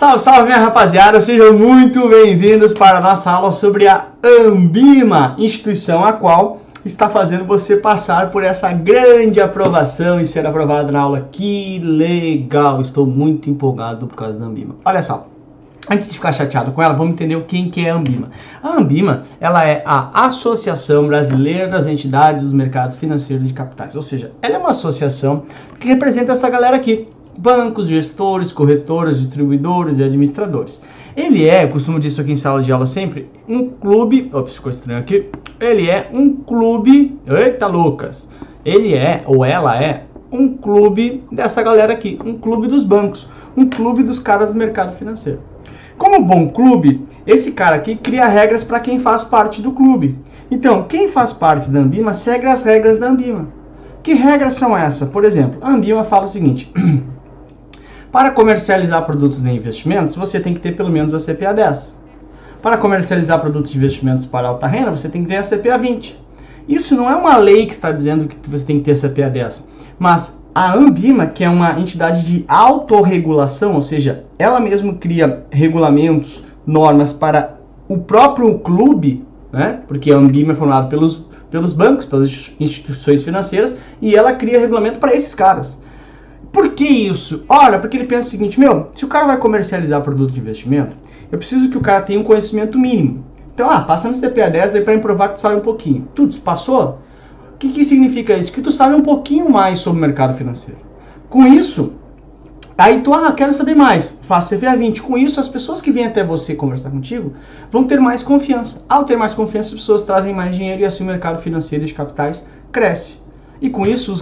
Salve, salve minha rapaziada, sejam muito bem-vindos para a nossa aula sobre a Ambima, instituição a qual está fazendo você passar por essa grande aprovação e ser aprovado na aula. Que legal, estou muito empolgado por causa da Ambima. Olha só, antes de ficar chateado com ela, vamos entender quem que é a Ambima. A Ambima, ela é a Associação Brasileira das Entidades dos Mercados Financeiros de Capitais, ou seja, ela é uma associação que representa essa galera aqui. Bancos, gestores, corretoras, distribuidores e administradores. Ele é, eu costumo dizer isso aqui em sala de aula sempre, um clube... Ops, ficou estranho aqui. Ele é um clube... Eita, Lucas! Ele é, ou ela é, um clube dessa galera aqui. Um clube dos bancos. Um clube dos caras do mercado financeiro. Como bom clube, esse cara aqui cria regras para quem faz parte do clube. Então, quem faz parte da Ambima segue as regras da Ambima. Que regras são essas? Por exemplo, a Ambima fala o seguinte... Para comercializar produtos de investimentos, você tem que ter pelo menos a CPA 10. Para comercializar produtos de investimentos para alta renda, você tem que ter a CPA 20. Isso não é uma lei que está dizendo que você tem que ter a CPA 10, mas a Ambima, que é uma entidade de autorregulação, ou seja, ela mesma cria regulamentos, normas para o próprio clube, né? Porque a Ambima é formada pelos bancos, pelas instituições financeiras, e ela cria regulamento para esses caras. Por que isso? Ora, porque ele pensa o seguinte, se o cara vai comercializar produto de investimento, eu preciso que o cara tenha um conhecimento mínimo. Então, passa no CPA 10 aí para provar que tu sabe um pouquinho. Tudo, passou? O que significa isso? Que tu sabe um pouquinho mais sobre o mercado financeiro. Com isso, aí tu, quero saber mais, faça CPA 20. Com isso, as pessoas que vêm até você conversar contigo vão ter mais confiança. Ao ter mais confiança, as pessoas trazem mais dinheiro e assim o mercado financeiro de capitais cresce. E com isso,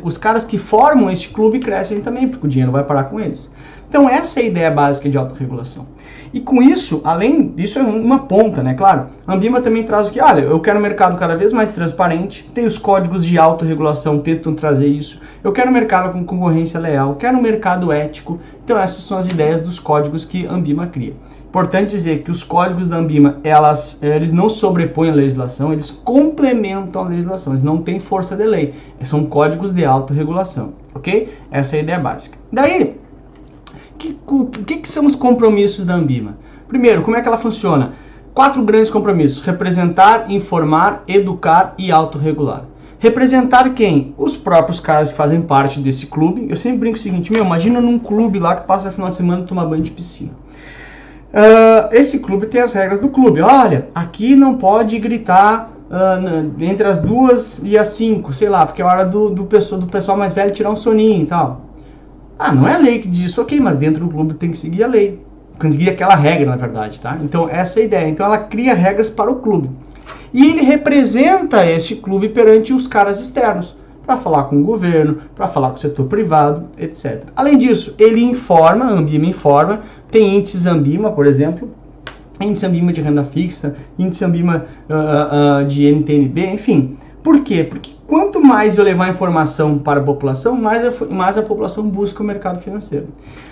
os caras que formam este clube crescem também, porque o dinheiro vai parar com eles. Então, essa é a ideia básica de autorregulação. E com isso, além disso, é uma ponta, né? Claro, a Ambima também traz o que, eu quero um mercado cada vez mais transparente, tem os códigos de autorregulação, tentam trazer isso. Eu quero um mercado com concorrência leal, quero um mercado ético. Então, essas são as ideias dos códigos que a Ambima cria. Importante dizer que os códigos da Ambima, eles não sobrepõem a legislação, eles complementam a legislação, eles não têm força de lei, são códigos de autorregulação, ok? Essa é a ideia básica. Daí, o que são os compromissos da Ambima? Primeiro, como é que ela funciona? 4 grandes compromissos: representar, informar, educar e autorregular. Representar quem? Os próprios caras que fazem parte desse clube. Eu sempre brinco o seguinte, imagina num clube lá que passa final de semana e toma banho de piscina. Esse clube tem as regras do clube. Olha, aqui não pode gritar entre as 2 e as 5, sei lá, porque é hora do pessoal mais velho tirar um soninho e tal. Não é a lei que diz isso, ok, mas dentro do clube tem que seguir a lei. Tem que seguir aquela regra, na verdade, tá? Então, essa é a ideia. Então, ela cria regras para o clube. E ele representa este clube perante os caras externos, para falar com o governo, para falar com o setor privado, etc. Além disso, ele informa, a Ambima informa, tem índices Ambima, por exemplo, índice Ambima de renda fixa, índice Ambima de NTNB, enfim. Por quê? Porque quanto mais eu levar informação para a população, mais a população busca o mercado financeiro.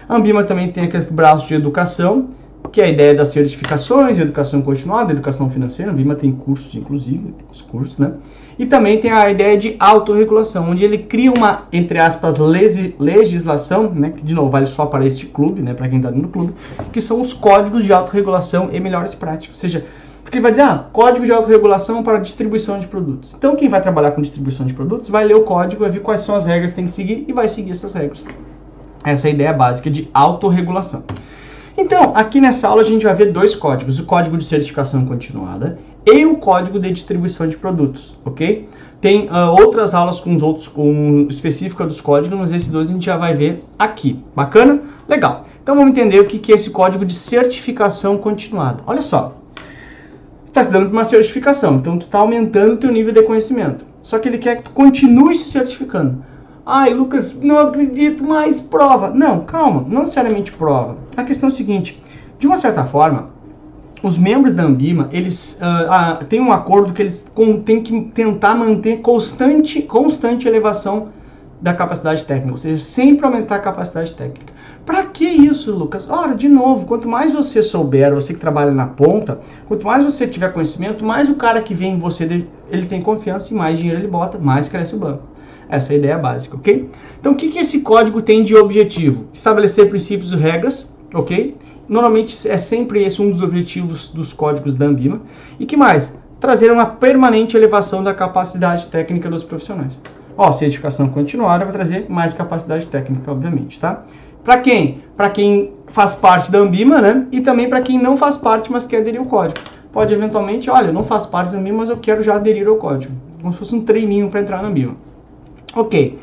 A Ambima também tem aquele braço de educação, que é a ideia das certificações, educação continuada, educação financeira. A Ambima tem cursos, inclusive, os cursos, né? E também tem a ideia de autorregulação, onde ele cria uma, entre aspas, legislação, né, que de novo vale só para este clube, né, para quem está no clube, que são os códigos de autorregulação e melhores práticas. Ou seja, porque ele vai dizer, código de autorregulação para distribuição de produtos. Então, quem vai trabalhar com distribuição de produtos vai ler o código, vai ver quais são as regras que tem que seguir e vai seguir essas regras. Essa é a ideia básica de autorregulação. Então, aqui nessa aula a gente vai ver 2 códigos, o código de certificação continuada e o código de distribuição de produtos, ok? Tem outras aulas com específica dos códigos, mas esses 2 a gente já vai ver aqui. Bacana? Legal. Então vamos entender o que é esse código de certificação continuada. Olha só, tu está se dando uma certificação, então tu está aumentando o teu nível de conhecimento. Só que ele quer que tu continue se certificando. Lucas, não acredito mais, prova. Não, calma, não necessariamente prova. A questão é o seguinte, de uma certa forma, os membros da Ambima, eles têm um acordo que eles têm que tentar manter constante elevação da capacidade técnica, ou seja, sempre aumentar a capacidade técnica. Para que isso, Lucas? Ora, de novo, quanto mais você souber, você que trabalha na ponta, quanto mais você tiver conhecimento, mais o cara que vem em você, ele tem confiança e mais dinheiro ele bota, mais cresce o banco. Essa é a ideia básica, ok? Então, o que esse código tem de objetivo? Estabelecer princípios e regras, ok? Normalmente é sempre esse um dos objetivos dos códigos da Ambima. E que mais? Trazer uma permanente elevação da capacidade técnica dos profissionais. Ó, certificação continuada vai trazer mais capacidade técnica, obviamente, tá? Para quem? Para quem faz parte da Ambima, né? E também para quem não faz parte, mas quer aderir ao código. Pode eventualmente, olha, eu não faço parte da Ambima, mas eu quero já aderir ao código. Como se fosse um treininho para entrar na Ambima. Ok.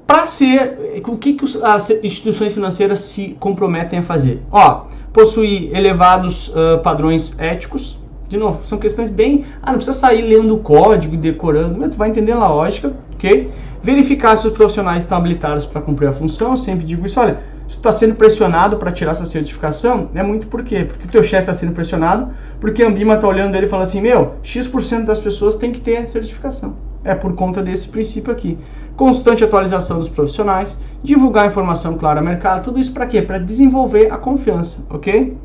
Para ser, o que as instituições financeiras se comprometem a fazer? Ó, possuir elevados padrões éticos. De novo, são questões bem... não precisa sair lendo o código e decorando, mas tu vai entender a lógica, ok? Verificar se os profissionais estão habilitados para cumprir a função. Eu sempre digo isso, olha, se tu está sendo pressionado para tirar essa certificação, é muito por quê? Porque o teu chefe está sendo pressionado, porque a Ambima está olhando ele e falando assim, meu, X% das pessoas tem que ter certificação. É por conta desse princípio aqui. Constante atualização dos profissionais, divulgar informação clara ao mercado, tudo isso para quê? Para desenvolver a confiança, ok?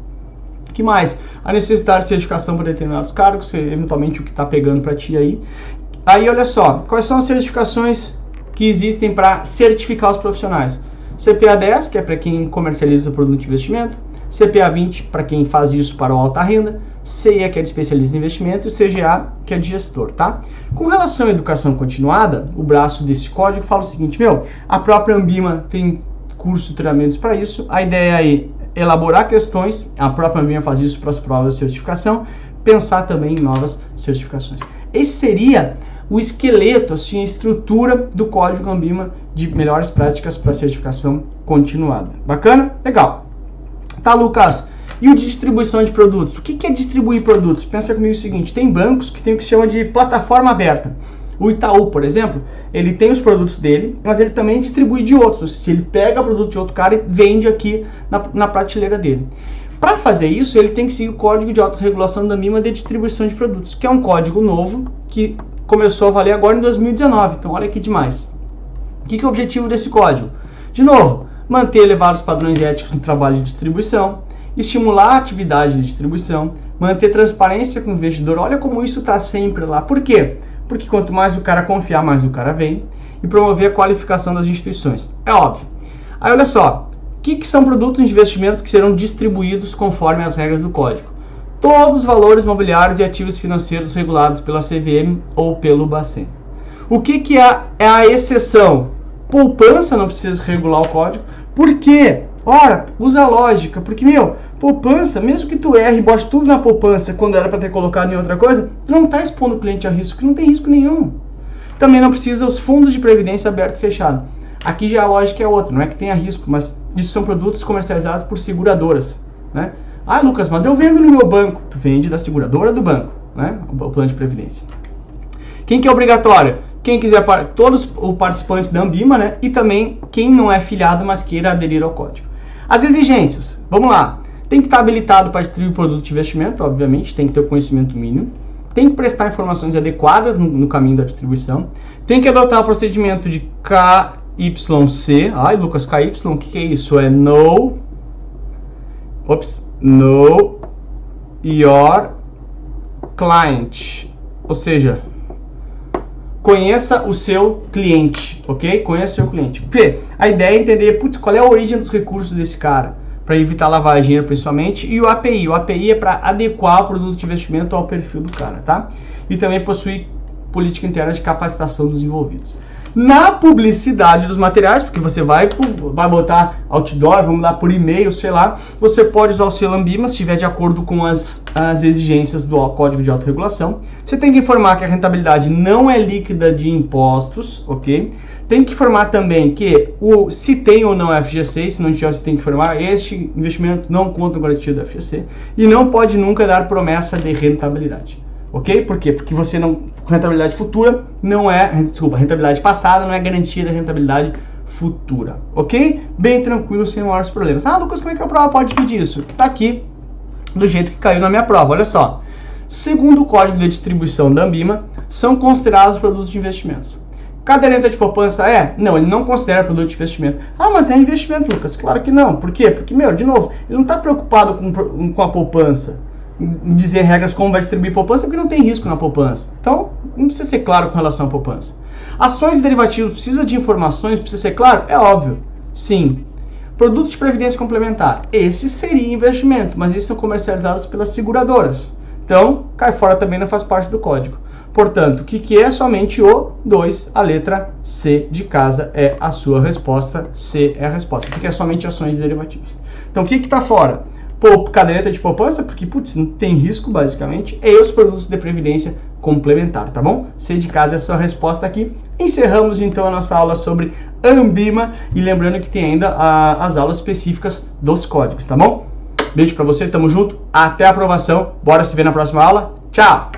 O que mais? A necessidade de certificação para determinados cargos, eventualmente o que está pegando para ti aí. Aí, olha só, quais são as certificações que existem para certificar os profissionais? CPA 10, que é para quem comercializa o produto de investimento, CPA 20, para quem faz isso para o alta renda, CEA, que é de especialista em investimento, e o CGA, que é de gestor, tá? Com relação à educação continuada, o braço desse código fala o seguinte, a própria Ambima tem curso e treinamentos para isso, a ideia é elaborar questões, a própria Ambima faz isso para as provas de certificação, pensar também em novas certificações. Esse seria o esqueleto, assim, a estrutura do código Ambima de melhores práticas para certificação continuada. Bacana? Legal. Tá, Lucas? E o de distribuição de produtos? O que é distribuir produtos? Pensa comigo o seguinte, tem bancos que tem o que se chama de plataforma aberta. O Itaú, por exemplo, ele tem os produtos dele, mas ele também distribui de outros. Ou seja, ele pega o produto de outro cara e vende aqui na prateleira dele. Para fazer isso, ele tem que seguir o Código de Autorregulação da Ambima de Distribuição de Produtos, que é um código novo que começou a valer agora em 2019. Então, olha que demais. O que é o objetivo desse código? De novo, manter elevados padrões éticos no trabalho de distribuição, estimular a atividade de distribuição, manter transparência com o investidor. Olha como isso está sempre lá. Por quê? Porque quanto mais o cara confiar, mais o cara vem. E promover a qualificação das instituições. É óbvio. Aí olha só, o que são produtos de investimentos que serão distribuídos conforme as regras do código? Todos os valores mobiliários e ativos financeiros regulados pela CVM ou pelo Bacen. O que é a exceção? Poupança não precisa regular o código. Por quê? Ora, usa a lógica. Porque, poupança, mesmo que tu erre e bote tudo na poupança quando era para ter colocado em outra coisa, tu não está expondo o cliente a risco, que não tem risco nenhum. Também não precisa os fundos de previdência aberto e fechado. Aqui já a lógica é outra, não é que tenha risco, mas isso são produtos comercializados por seguradoras, né? Ah, Lucas, mas eu vendo no meu banco. Tu vende da seguradora do banco, né? O plano de previdência. Quem que é obrigatório? Quem quiser, todos os participantes da Ambima, né? E também quem não é filiado, mas queira aderir ao código. As exigências, vamos lá. Tem que estar habilitado para distribuir produto de investimento, obviamente, tem que ter o conhecimento mínimo. Tem que prestar informações adequadas no caminho da distribuição. Tem que adotar o procedimento de KYC. Ai, Lucas, KY, o que é isso? É Know Your Client. Ou seja, conheça o seu cliente, ok? Conheça o seu cliente. P, a ideia é entender, qual é a origem dos recursos desse cara, para evitar lavagem de dinheiro principalmente, e o API. O API é para adequar o produto de investimento ao perfil do cara, tá? E também possui política interna de capacitação dos envolvidos. Na publicidade dos materiais, porque você vai botar outdoor, vamos lá por e-mail, sei lá, você pode usar o selo Ambima se estiver de acordo com as exigências do Código de Autorregulação. Você tem que informar que a rentabilidade não é líquida de impostos, ok? Tem que informar também que se tem ou não FGC, se não tiver, você tem que informar, este investimento não conta com a garantia do FGC e não pode nunca dar promessa de rentabilidade. Ok? Por quê? Porque você não... Rentabilidade futura não é... Desculpa, rentabilidade passada não é garantia da rentabilidade futura. Ok? Bem tranquilo, sem maiores problemas. Ah, Lucas, como é que a prova pode pedir isso? Tá aqui, do jeito que caiu na minha prova. Olha só. Segundo o Código de Distribuição da Ambima, são considerados produtos de investimentos. Caderneta de poupança é? Não, ele não considera produto de investimento. Ah, mas é investimento, Lucas. Claro que não. Por quê? Porque, de novo, ele não está preocupado com a poupança. Dizer regras como vai distribuir poupança, porque não tem risco na poupança. Então, não precisa ser claro com relação à poupança. Ações e derivativos, precisa de informações, precisa ser claro? É óbvio, sim. Produtos de previdência complementar. Esse seria investimento, mas esses são comercializados pelas seguradoras. Então, cai fora também, não faz parte do código. Portanto, o que é somente o 2? A letra C de casa é a sua resposta. C é a resposta, porque é somente ações e derivativos. Então, o que está fora? Caderneta de poupança, porque, putz, não tem risco, basicamente, e os produtos de previdência complementar, tá bom? C de casa é a sua resposta aqui. Encerramos, então, a nossa aula sobre Ambima, e lembrando que tem ainda as aulas específicas dos códigos, tá bom? Beijo pra você, tamo junto, até a aprovação, bora se ver na próxima aula, tchau!